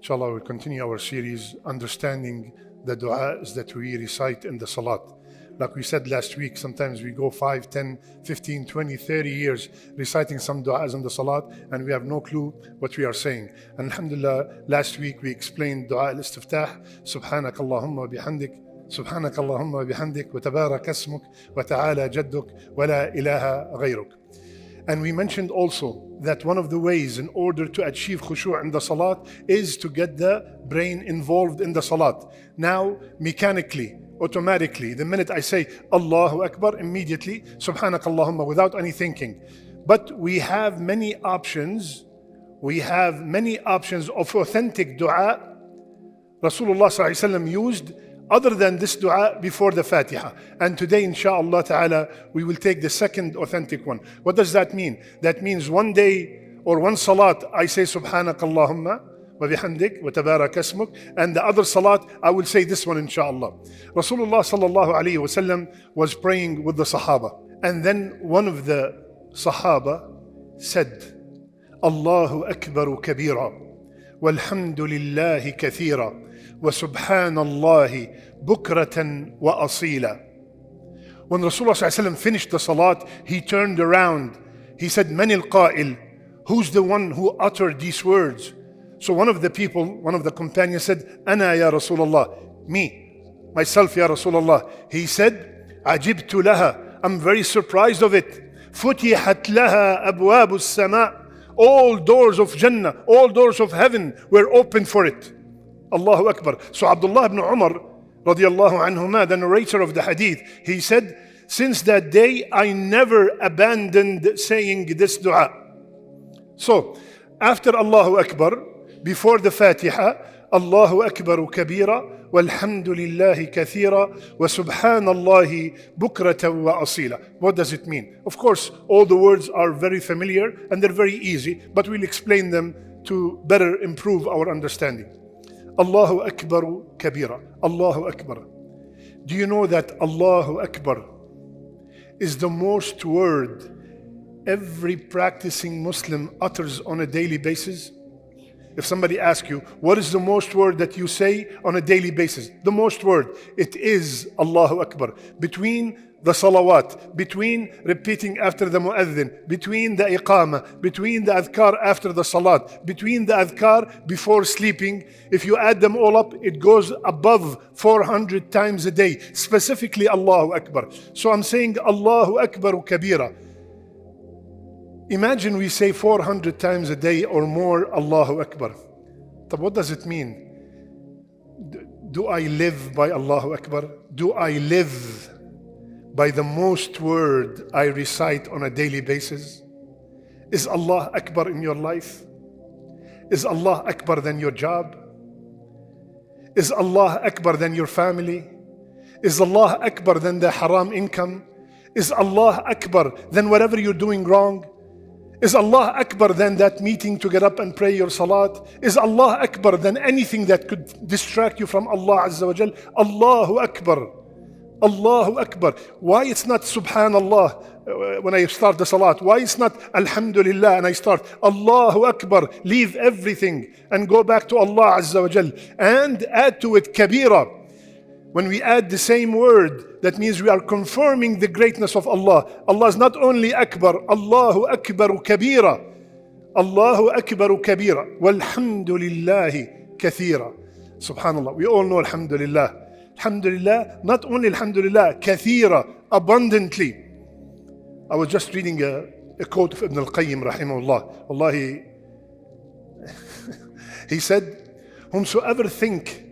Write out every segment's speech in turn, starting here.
Inshallah, we'll continue our series, understanding the du'as that we recite in the Salat. Like we said last week, sometimes we go 5, 10, 15, 20, 30 years reciting some du'as in the Salat and we have no clue what we are saying. And alhamdulillah, last week we explained du'a al-istiftah, subhanak Allahumma bihamdik, subhanak Allahumma bihamdik, wa tabarak asmuk, wa ta'ala jadduk, wa la ilaha ghayruk. And we mentioned also that one of the ways in order to achieve khushu' in the Salat is to get the brain involved in the Salat. Now, mechanically, automatically, the minute I say Allahu Akbar, immediately, Subhanak Allahumma, without any thinking. But we have many options. We have many options of authentic dua Rasulullah ﷺ used other than this dua before the Fatiha. And today, inshaAllah ta'ala, we will take the second authentic one. What does that mean? That means one day or one salat, I say Subhanak Allahumma wa bihamdik wa tabarak asmuk, and the other salat, I will say this one, inshaAllah. Rasulullah sallallahu alayhi wa sallam was praying with the Sahaba. And then one of the Sahaba said, Allahu Akbar kabira, walhamdulillahi kathira, وَسُبْحَانَ اللَّهِ بُكْرَةً وَأَصِيلًا. When Rasulullah ﷺ finished the salat, he turned around. He said, مَنِ الْقَائِلِ, who's the one who uttered these words? So one of the people, one of the companions said, أَنَا يَا رَسُولَ اللَّهِ, me, myself, Ya Rasulullah. He said, عَجِبْتُ لَهَا, I'm very surprised of it. فُتِحَتْ لَهَا أَبْوَابُ السَّمَاءِ, all doors of Jannah, all doors of heaven were open for it. Allahu Akbar. So Abdullah ibn Umar radiallahu anhuma, the narrator of the hadith, he said, since that day I never abandoned saying this dua. So after Allahu Akbar, before the Fatiha, Allahu Akbar kabira, walhamdulillahi kathira, wa subhanallahi bukratan wa asila. What does it mean? Of course, all the words are very familiar and they're very easy, but we'll explain them to better improve our understanding. Allahu Akbar kabira. Allahu Akbar. Do you know that Allahu Akbar is the most word every practicing Muslim utters on a daily basis? If somebody asks you, what is the most word that you say on a daily basis? The most word, it is Allahu Akbar. Between the salawat, between repeating after the mu'adhin, between the iqamah, between the adhkar after the salat, between the adhkar before sleeping, if you add them all up, it goes above 400 times a day, specifically Allahu Akbar. So I'm saying Allahu Akbar kabira. Imagine we say 400 times a day or more Allahu Akbar. But what does it mean? Do I live by Allahu Akbar? Do I live by the most word I recite on a daily basis? Is Allah Akbar in your life? Is Allah Akbar than your job? Is Allah Akbar than your family? Is Allah Akbar than the haram income? Is Allah Akbar than whatever you're doing wrong? Is Allah Akbar than that meeting to get up and pray your salat? Is Allah Akbar than anything that could distract you from Allah Azza wa Jal? Allahu Akbar. Allahu Akbar. Why it's not Subhanallah when I start the salat? Why it's not Alhamdulillah and I start Allahu Akbar? Leave everything and go back to Allah Azza wa Jal and add to it Kabira. When we add the same word, that means we are confirming the greatness of Allah. Allah is not only Akbar, Allahu Akbar Kabira. Allahu Akbar Kabira. Walhamdulillahi kathira. Subhanallah. We all know Alhamdulillah. Alhamdulillah, not only Alhamdulillah, kathira, abundantly. I was just reading a quote of Ibn al-Qayyim rahimahullah. Wallahi, he said, whomsoever think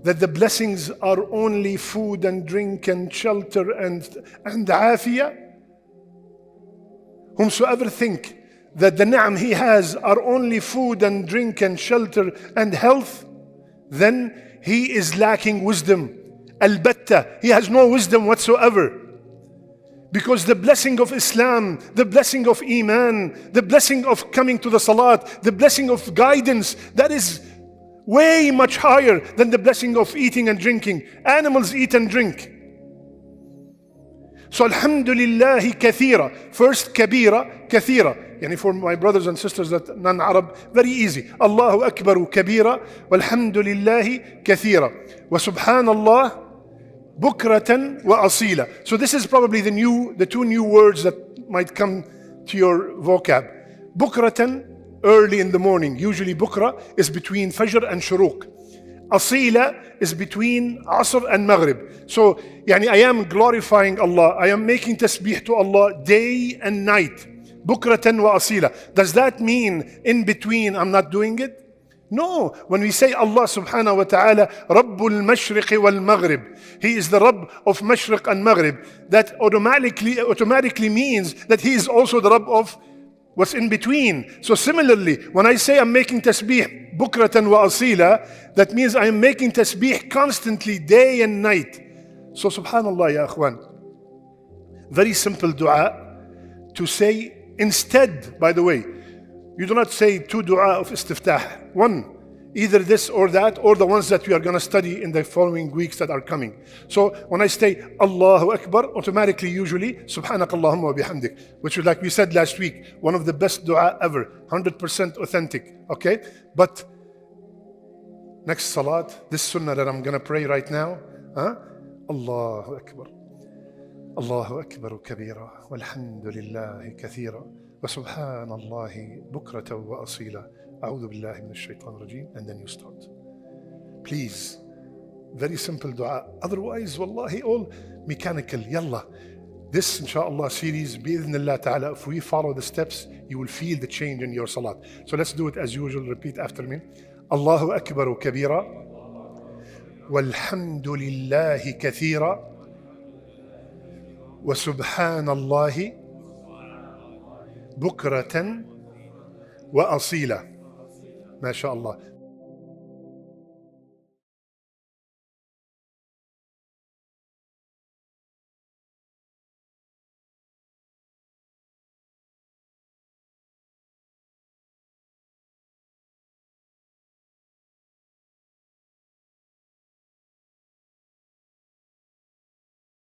that the blessings are only food and drink and shelter and afiyah, whomsoever think that the ni'am he has are only food and drink and shelter and health, then he is lacking wisdom. Al-batta, he has no wisdom whatsoever. Because the blessing of Islam, the blessing of Iman, the blessing of coming to the Salat, the blessing of guidance, that is way much higher than the blessing of eating and drinking. Animals eat and drink. So Alhamdulillahi kathira. First kabira, kathira. يعني for my brothers and sisters that non-Arab, very easy. Allahu Akbar kabira, walhamdulillahi kathira, wa subhanallah bukratan wa asila. So this is probably the two new words that might come to your vocab. Bukratan, early in the morning. Usually bukra is between fajr and shuruq. Asila is between asr and maghrib. So يعني I am glorifying Allah. I am making tasbih to Allah day and night. Bukratan wa asila. Does that mean in between I'm not doing it? No. When we say Allah subhanahu wa ta'ala, Rabbul Mashriq wal Maghrib, He is the Rabb of Mashriq and Maghrib, that automatically means that He is also the Rabb of what's in between. So similarly, when I say I'm making tasbih bukratan wa asila, that means I am making tasbih constantly day and night. So subhanallah ya akhwan, very simple dua to say instead, by the way. You do not say two dua of istiftah. One, either this or that, or the ones that we are going to study in the following weeks that are coming. So when I say Allahu Akbar, automatically, usually, Subhanakallahumma wa bihamdik, which is like we said last week, one of the best dua ever, 100% authentic. Okay? But next salat, this sunnah that I'm going to pray right now, Allahu Akbar. Allahu Akbar kabira, walhamdulillahi kathira, wa subhanallahi bukratan wa asila. A'udhu billahi minash shaitan rajim. And then you start. Please, very simple dua. Otherwise, wallahi, all mechanical. Yalla. This, inshallah, series, bi'idhnillah ta'ala, if we follow the steps, you will feel the change in your salat. So let's do it as usual. Repeat after me. Allahu Akbar kabira, walhamdulillahi kathira, wa subhanallahi bukratan wa asila. MashaAllah.